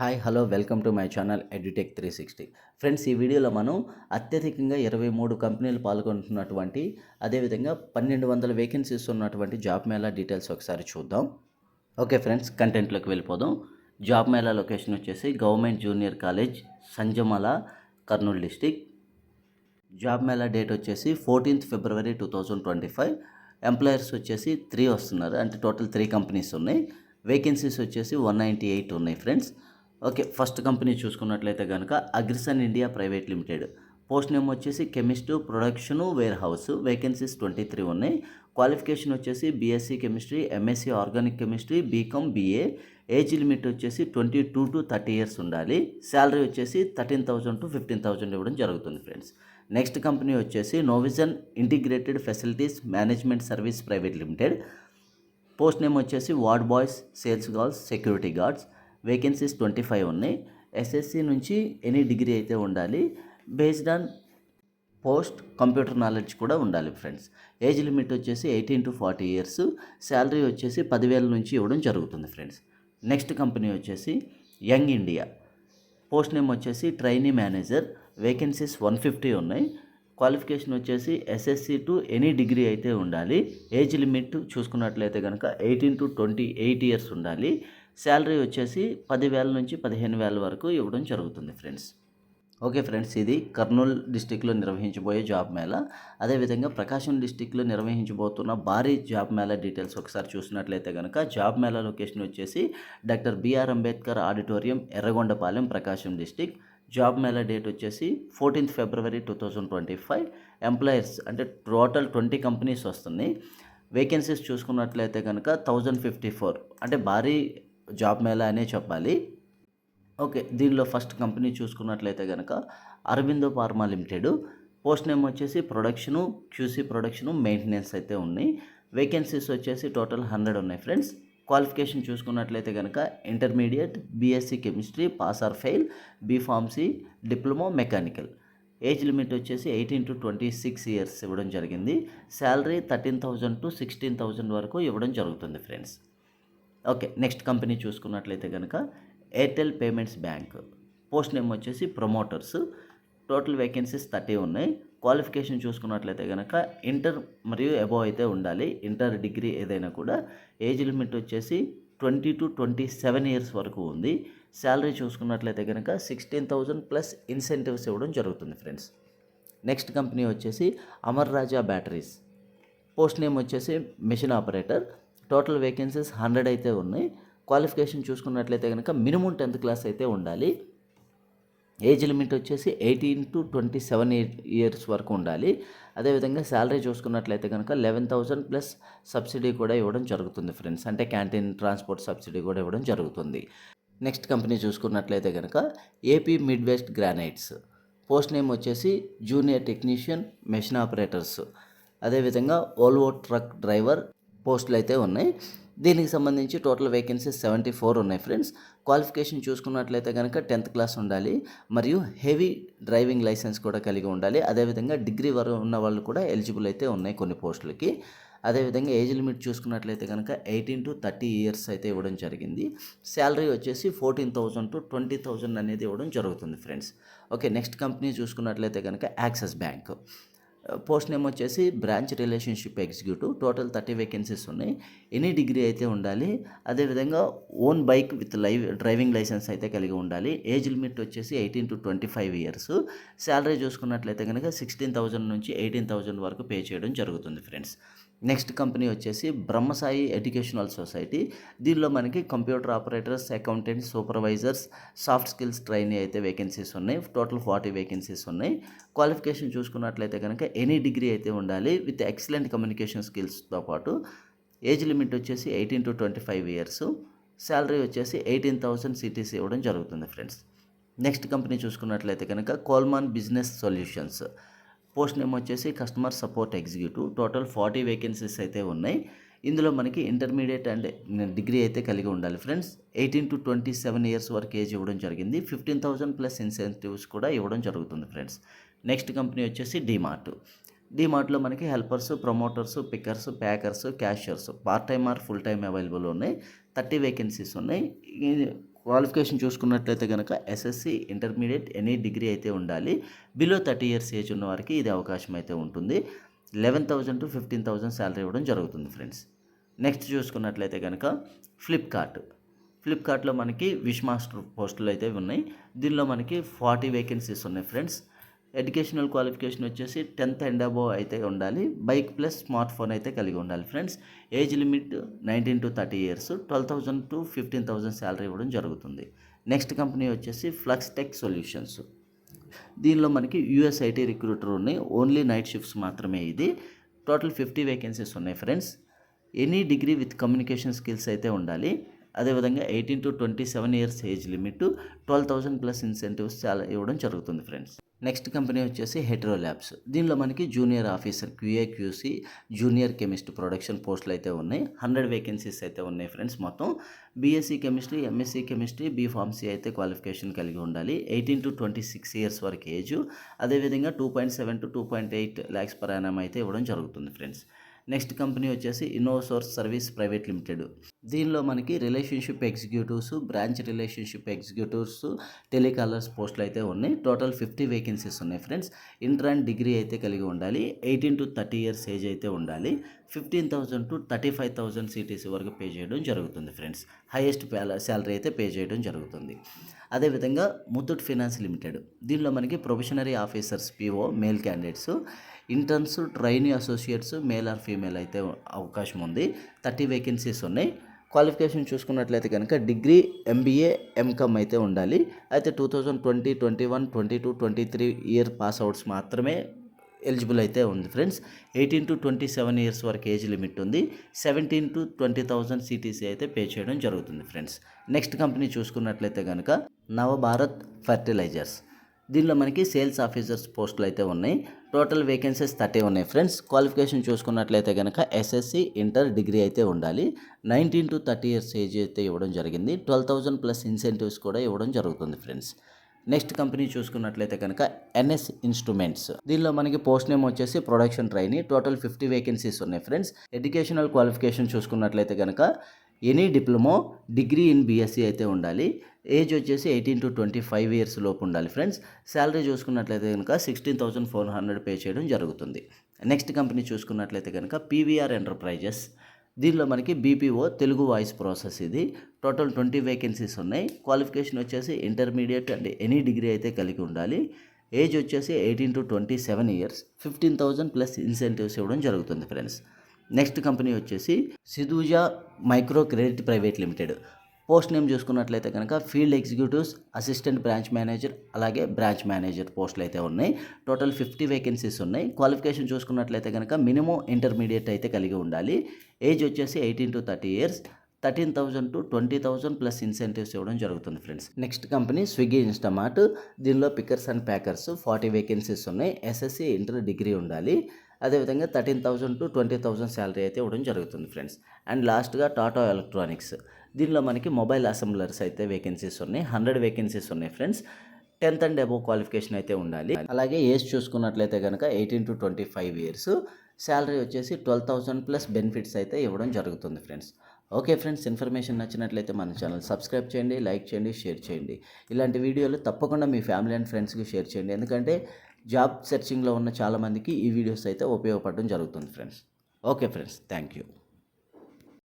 Hi hello welcome to my channel edutech 360. Friends, ఈ వీడియోలో మనం అత్యధికంగా 23 కంపెనీలు పాల్గొంటున్నటువంటి అదేవిధంగా 1200 వేకెన్సీస్ ఉన్నటువంటి జాబ్ మేళా డీటెయిల్స్ ఒకసారి చూద్దాం. ఓకే ఫ్రెండ్స్, కంటెంట్లోకి వెళ్ళిపోదాం. జాబ్ మేళా లొకేషన్ వచ్చేసి government junior college Sanjamala, Kurnool district. Job mela date వచ్చేసి 14th February 2025. ఎంప్లాయర్స్ వచ్చేసి 3 వస్తున్నారు, అంటే టోటల్ 3 కంపెనీస్ ఉన్నాయి. వేకెన్సీస్ వచ్చేసి 198 ఉన్నాయి ఫ్రెండ్స్. ఓకే, ఫస్ట్ కంపెనీ చూసుకున్నట్లయితే కనుక అగ్రిసన్ India private limited. Post name వచ్చేసి chemist production warehouse. Vacancies 23 ఉన్నాయి. క్వాలిఫికేషన్ వచ్చేసి BSc chemistry, MSc organic chemistry, BCom, BA. Age limit వచ్చేసి 22 to 30 years ఉండాలి. శాలరీ వచ్చేసి 13,000 to 15,000 ఇవ్వడం జరుగుతుంది ఫ్రెండ్స్. నెక్స్ట్ కంపెనీ వచ్చేసి నోవిజన్ integrated facilities management service private limited. Post name వచ్చేసి ward boys, sales girls, security guards. Vacancies 25 ఉన్నాయి. SSC నుంచి ఎనీ డిగ్రీ అయితే ఉండాలి. Based on post computer knowledge కూడా ఉండాలి ఫ్రెండ్స్. ఏజ్ లిమిట్ వచ్చేసి 18 to 40 years. శాలరీ వచ్చేసి 10,000 నుంచి ఇవ్వడం జరుగుతుంది ఫ్రెండ్స్. నెక్స్ట్ కంపెనీ వచ్చేసి యంగ్ ఇండియా. పోస్ట్ నేమ్ వచ్చేసి ట్రైనీ మేనేజర్. వేకెన్సీస్ 150 ఉన్నాయి. క్వాలిఫికేషన్ వచ్చేసి ఎస్ఎస్సి టు ఎనీ డిగ్రీ అయితే ఉండాలి. ఏజ్ లిమిట్ చూసుకున్నట్లయితే కనుక 18 to 28 years ఉండాలి. శాలరీ వచ్చేసి 10,000 నుంచి 15,000 వరకు ఇవ్వడం జరుగుతుంది ఫ్రెండ్స్. ఓకే ఫ్రెండ్స్, ఇది కర్నూలు డిస్టిక్లో నిర్వహించబోయే జాబ్ మేళా. అదేవిధంగా ప్రకాశం డిస్టిక్లో నిర్వహించబోతున్న భారీ జాబ్ మేళా డీటెయిల్స్ ఒకసారి చూసినట్లయితే కనుక జాబ్ మేళా లొకేషన్ వచ్చేసి doctor BR Ambedkar auditorium, Yerragondapalem, Prakasam district. Job mela date వచ్చేసి 14th February 2025. ఎంప్లాయర్స్ అంటే టోటల్ 20 కంపెనీస్ వస్తున్నాయి. వేకెన్సీస్ చూసుకున్నట్లయితే కనుక 1054, అంటే భారీ జాబ్ మేళా అనే చెప్పాలి. ఓకే, దీనిలో ఫస్ట్ కంపెనీ చూసుకున్నట్లయితే కనుక Aurobindo pharma limited. Post name వచ్చేసి ప్రొడక్షను, క్యూసీ ప్రొడక్షను, మెయింటెనెన్స్ అయితే ఉన్నాయి. వేకెన్సీస్ వచ్చేసి టోటల్ 100 ఉన్నాయి ఫ్రెండ్స్. క్వాలిఫికేషన్ చూసుకున్నట్లయితే కనుక intermediate, BSc chemistry, pass or fail, B Pharmacy, diploma, mechanical. Age limit వచ్చేసి 18 to 26 years ఇవ్వడం జరిగింది. శాలరీ 13,000 to 16,000 వరకు ఇవ్వడం జరుగుతుంది ఫ్రెండ్స్. ఓకే, నెక్స్ట్ కంపెనీ చూసుకున్నట్లయితే కనుక Airtel payments bank. Post name వచ్చేసి ప్రమోటర్స్. టోటల్ వేకెన్సీస్ 30 ఉన్నాయి. క్వాలిఫికేషన్ చూసుకున్నట్లయితే కనుక ఇంటర్ మరియు అబోవ్ అయితే ఉండాలి. ఇంటర్ డిగ్రీ ఏదైనా కూడా. ఏజ్ లిమిట్ వచ్చేసి 20 to 27 years వరకు ఉంది. శాలరీ చూసుకున్నట్లయితే కనుక 16,000 ప్లస్ ఇన్సెంటివ్స్ ఇవ్వడం జరుగుతుంది ఫ్రెండ్స్. నెక్స్ట్ కంపెనీ వచ్చేసి అమర్ రాజా బ్యాటరీస్. పోస్ట్ నేమ్ వచ్చేసి మెషిన్ ఆపరేటర్. టోటల్ వేకెన్సీస్ 100 అయితే ఉన్నాయి. క్వాలిఫికేషన్ చూసుకున్నట్లయితే కనుక మినిమం 10th క్లాస్ అయితే ఉండాలి. ఏజ్ లిమిట్ వచ్చేసి 18 to 27 years వరకు ఉండాలి. అదేవిధంగా శాలరీ చూసుకున్నట్లయితే కనుక 11,000 ప్లస్ సబ్సిడీ కూడా ఇవ్వడం జరుగుతుంది ఫ్రెండ్స్, అంటే క్యాంటీన్ ట్రాన్స్పోర్ట్ సబ్సిడీ కూడా ఇవ్వడం జరుగుతుంది. నెక్స్ట్ కంపెనీ చూసుకున్నట్లయితే కనుక AP mid west granites. Post name వచ్చేసి జూనియర్ టెక్నీషియన్, మెషిన్ ఆపరేటర్స్. అదేవిధంగా ఓల్వో ట్రక్ డ్రైవర్ పోస్టులు అయితే ఉన్నాయి. దీనికి సంబంధించి టోటల్ వేకెన్సీస్ 74 ఉన్నాయి ఫ్రెండ్స్. క్వాలిఫికేషన్ చూసుకున్నట్లయితే కనుక 10th క్లాస్ ఉండాలి మరియు హెవీ డ్రైవింగ్ లైసెన్స్ కూడా కలిగి ఉండాలి. అదేవిధంగా డిగ్రీ వరకు ఉన్న వాళ్ళు కూడా ఎలిజిబుల్ అయితే ఉన్నాయి కొన్ని పోస్టులకి. అదేవిధంగా ఏజ్ లిమిట్ చూసుకున్నట్లయితే కనుక 18 to 30 years అయితే ఇవ్వడం జరిగింది. శాలరీ వచ్చేసి 14,000 to 20,000 అనేది ఇవ్వడం జరుగుతుంది ఫ్రెండ్స్. ఓకే, నెక్స్ట్ కంపెనీ చూసుకున్నట్లయితే కనుక యాక్సిస్ బ్యాంక్. పోస్ట్ నేమ్ వచ్చేసి branch relationship executive. Total 30 vacancies ఉన్నాయి. ఎనీ డిగ్రీ అయితే ఉండాలి. అదేవిధంగా own bike with driving licence అయితే కలిగి ఉండాలి. ఏజ్ లిమిట్ వచ్చేసి 18 to 25 years. శాలరీ చూసుకున్నట్లయితే కనుక 16,000 నుంచి 18,000 వరకు పే చేయడం జరుగుతుంది ఫ్రెండ్స్. నెక్స్ట్ కంపెనీ వచ్చేసి బ్రహ్మసాయి ఎడ్యుకేషనల్ సొసైటీ. దీనిలో మనకి computer operators, accountants, supervisors, soft skills trainee అయితే వేకెన్సీస్ ఉన్నాయి. టోటల్ 40 వేకెన్సీస్ ఉన్నాయి. క్వాలిఫికేషన్ చూసుకున్నట్లయితే కనుక ఎనీ డిగ్రీ అయితే ఉండాలి విత్ ఎక్సలెంట్ కమ్యూనికేషన్ స్కిల్స్తో పాటు. ఏజ్ లిమిట్ వచ్చేసి 18 to 25 years. శాలరీ వచ్చేసి 18,000 సిటీసీ ఇవ్వడం జరుగుతుంది ఫ్రెండ్స్. నెక్స్ట్ కంపెనీ చూసుకున్నట్లయితే కనుక కోల్మాన్ బిజినెస్ సొల్యూషన్స్. పోస్ట్ నేమ్ వచ్చేసి customer support executive. Total 40 vacancies అయితే ఉన్నాయి. ఇందులో మనకి ఇంటర్మీడియట్ అండ్ డిగ్రీ అయితే కలిగి ఉండాలి ఫ్రెండ్స్. 18 to 27 years వరకు ఏజ్ ఇవ్వడం జరిగింది. 15,000 ప్లస్ ఇన్సెంటివ్స్ కూడా ఇవ్వడం జరుగుతుంది ఫ్రెండ్స్. నెక్స్ట్ కంపెనీ వచ్చేసి డీమార్ట్. డీమార్ట్లో మనకి helpers, promoters, pickers, packers, cashiers part time or full time available ఉన్నాయి. 30 వేకెన్సీస్ ఉన్నాయి. క్వాలిఫికేషన్ చూసుకున్నట్లయితే కనుక ఎస్ఎస్సి, ఇంటర్మీడియట్, ఎనీ డిగ్రీ అయితే ఉండాలి. బిలో 30 ఇయర్స్ ఏజ్ ఉన్న వారికి ఇది అవకాశం అయితే ఉంటుంది. 11,000 to 15,000 శాలరీ ఇవ్వడం జరుగుతుంది ఫ్రెండ్స్. నెక్స్ట్ చూసుకున్నట్లయితే కనుక ఫ్లిప్కార్ట్లో మనకి విష్ మాస్టర్ పోస్టులు అయితే ఉన్నాయి. దీనిలో మనకి 40 వేకెన్సీస్ ఉన్నాయి ఫ్రెండ్స్. ఎడ్యుకేషనల్ క్వాలిఫికేషన్ వచ్చేసి 10th అండ్ అబోవ్ అయితే ఉండాలి. బైక్ ప్లస్ స్మార్ట్ ఫోన్ అయితే కలిగి ఉండాలి friends. Age limit 19 to 30 years. 12,000 to 15,000 salary ఇవ్వడం జరుగుతుంది. నెక్స్ట్ కంపెనీ వచ్చేసి ఫ్లక్స్ టెక్ సొల్యూషన్స్. దీనిలో మనకి యూఎస్ ఐటీ రిక్రూటర్ ఉన్నాయి. ఓన్లీ నైట్ షిఫ్ట్స్ మాత్రమే ఇది. టోటల్ 50 వేకెన్సీస్ ఉన్నాయి friends. Any degree with communication skills అయితే ఉండాలి. అదేవిధంగా 18 to 27 years age limit. 12,000 plus incentives చాలా ఇవ్వడం జరుగుతుంది ఫ్రెండ్స్. నెక్స్ట్ కంపెనీ వచ్చేసి హెట్రో ల్యాబ్స్. దీనిలో మనకి junior officer, QA, QC, junior chemist production పోస్టులు అయితే ఉన్నాయి. 100 వేకెన్సీస్ అయితే ఉన్నాయి ఫ్రెండ్స్. మొత్తం BSc chemistry, MSc chemistry, B.Pharmacy అయితే క్వాలిఫికేషన్ కలిగి ఉండాలి. 18 to 26 ఇయర్స్ వరకు ఏజ్. అదేవిధంగా 2.7 to 2.8 lakhs per annum అయితే ఇవ్వడం జరుగుతుంది ఫ్రెండ్స్. నెక్స్ట్ కంపెనీ వచ్చేసి ఇన్నోసోర్స్ సర్వీస్ ప్రైవేట్ లిమిటెడ్. దీనిలో మనకి relationship executives, branch relationship executives, telecallers పోస్టులు అయితే ఉన్నాయి. టోటల్ 50 వేకెన్సీస్ ఉన్నాయి ఫ్రెండ్స్. ఇంటర్ అండ్ డిగ్రీ అయితే కలిగి ఉండాలి. 18 to 30 ఇయర్స్ ఏజ్ అయితే ఉండాలి. 15,000 to 35,000 CTC వరకు పే చేయడం జరుగుతుంది ఫ్రెండ్స్. హైయెస్ట్ శాలరీ అయితే పే చేయడం జరుగుతుంది. అదేవిధంగా ముత్తూట్ ఫైనాన్స్ లిమిటెడ్. దీనిలో మనకి probationary officers, PO, male candidates, interns, trainee associates, male or female అయితే అవకాశం ఉంది. 30 వేకెన్సీస్ ఉన్నాయి. క్వాలిఫికేషన్ చూసుకున్నట్లయితే కనుక డిగ్రీ, MBA, MCom అయితే ఉండాలి. అయితే 2020, 21, 22, 23 ఇయర్ పాస్ అవుట్స్ మాత్రమే ఎలిజిబుల్ అయితే ఉంది ఫ్రెండ్స్. 18 to 27 ఇయర్స్ వరకు ఏజ్ లిమిట్ ఉంది. 17 to 20,000 CTC అయితే పే చేయడం జరుగుతుంది ఫ్రెండ్స్. నెక్స్ట్ కంపెనీ చూసుకున్నట్లయితే కనుక నవభారత్ ఫర్టిలైజర్స్. దీనిలో మనకి సేల్స్ ఆఫీసర్స్ పోస్టులు అయితే ఉన్నాయి. టోటల్ వేకెన్సీస్ 30 ఉన్నాయి ఫ్రెండ్స్. క్వాలిఫికేషన్ చూసుకున్నట్లయితే కనుక SSC, ఇంటర్, డిగ్రీ అయితే ఉండాలి. 19 to 30 ఇయర్స్ ఏజ్ అయితే ఇవ్వడం జరిగింది. 12,000 ప్లస్ ఇన్సెంటివ్స్ కూడా ఇవ్వడం జరుగుతుంది ఫ్రెండ్స్. నెక్స్ట్ కంపెనీ చూసుకున్నట్లయితే కనుక NS ఇన్స్ట్రుమెంట్స్. దీనిలో మనకి పోస్ట్ నేమ్ వచ్చేసి ప్రొడక్షన్ ట్రైనీ. టోటల్ 50 వేకెన్సీస్ ఉన్నాయి ఫ్రెండ్స్. ఎడ్యుకేషనల్ క్వాలిఫికేషన్ చూసుకున్నట్లయితే కనుక any diploma, degree in BSc అయితే ఉండాలి. ఏజ్ వచ్చేసి 18 to 25 ఇయర్స్ లోపు ఉండాలి ఫ్రెండ్స్. శాలరీ చూసుకున్నట్లయితే కనుక 16,400 పే చేయడం జరుగుతుంది. నెక్స్ట్ కంపెనీ చూసుకున్నట్లయితే కనుక PVR ఎంటర్ప్రైజెస్. దీనిలో మనకి BPO, తెలుగు వాయిస్ ప్రాసెస్ ఇది. టోటల్ 20 వేకెన్సీస్ ఉన్నాయి. క్వాలిఫికేషన్ వచ్చేసి ఇంటర్మీడియట్ అండ్ ఎనీ డిగ్రీ అయితే కలిగి ఉండాలి. ఏజ్ వచ్చేసి 18 to 27 ఇయర్స్. 15,000 ప్లస్ ఇన్సెంటివ్స్ ఇవ్వడం జరుగుతుంది ఫ్రెండ్స్. నెక్స్ట్ కంపెనీ వచ్చేసి సిదూజా micro credit private limited. Post name చూసుకున్నట్లయితే కనుక field executives, assistant branch manager, అలాగే బ్రాంచ్ మేనేజర్ పోస్టులు అయితే ఉన్నాయి. టోటల్ 50 వేకెన్సీస్ ఉన్నాయి. క్వాలిఫికేషన్ చూసుకున్నట్లయితే కనుక మినిమం ఇంటర్మీడియట్ అయితే కలిగి ఉండాలి. ఏజ్ వచ్చేసి 18 to 30 years. 13,000 to 20,000 plus incentives ఇవ్వడం జరుగుతుంది friends. Next company Swiggy Instamart. దీనిలో పికర్స్ అండ్ ప్యాకర్స్ 40 వేకెన్సీస్ ఉన్నాయి. SSC, ఇంటర్, డిగ్రీ ఉండాలి. అదేవిధంగా 13,000 to 20,000 శాలరీ అయితే ఇవ్వడం జరుగుతుంది ఫ్రెండ్స్. అండ్ లాస్ట్గా టాటా ఎలక్ట్రానిక్స్. దీనిలో మనకి మొబైల్ అసెంబ్లర్స్ అయితే వేకెన్సీస్ ఉన్నాయి. 100 వేకెన్సీస్ ఉన్నాయి friends. 10th and above qualification అయితే ఉండాలి. అలాగే ఏజ్ చూసుకున్నట్లయితే కనుక 18 to 25 ఇయర్స్. శాలరీ వచ్చేసి 12,000 ప్లస్ బెనిఫిట్స్ అయితే ఇవ్వడం జరుగుతుంది ఫ్రెండ్స్. ఓకే ఫ్రెండ్స్, ఇన్ఫర్మేషన్ నచ్చినట్లయితే మన ఛానల్ సబ్స్క్రైబ్ చేయండి, లైక్ చేయండి, షేర్ చేయండి. ఇలాంటి వీడియోలు తప్పకుండా మీ ఫ్యామిలీ అండ్ ఫ్రెండ్స్కి షేర్ చేయండి. ఎందుకంటే జాబ్ సెర్చింగ్లో ఉన్న చాలామందికి ఈ వీడియోస్ అయితే ఉపయోగపడడం జరుగుతుంది friends. Okay friends, thank you.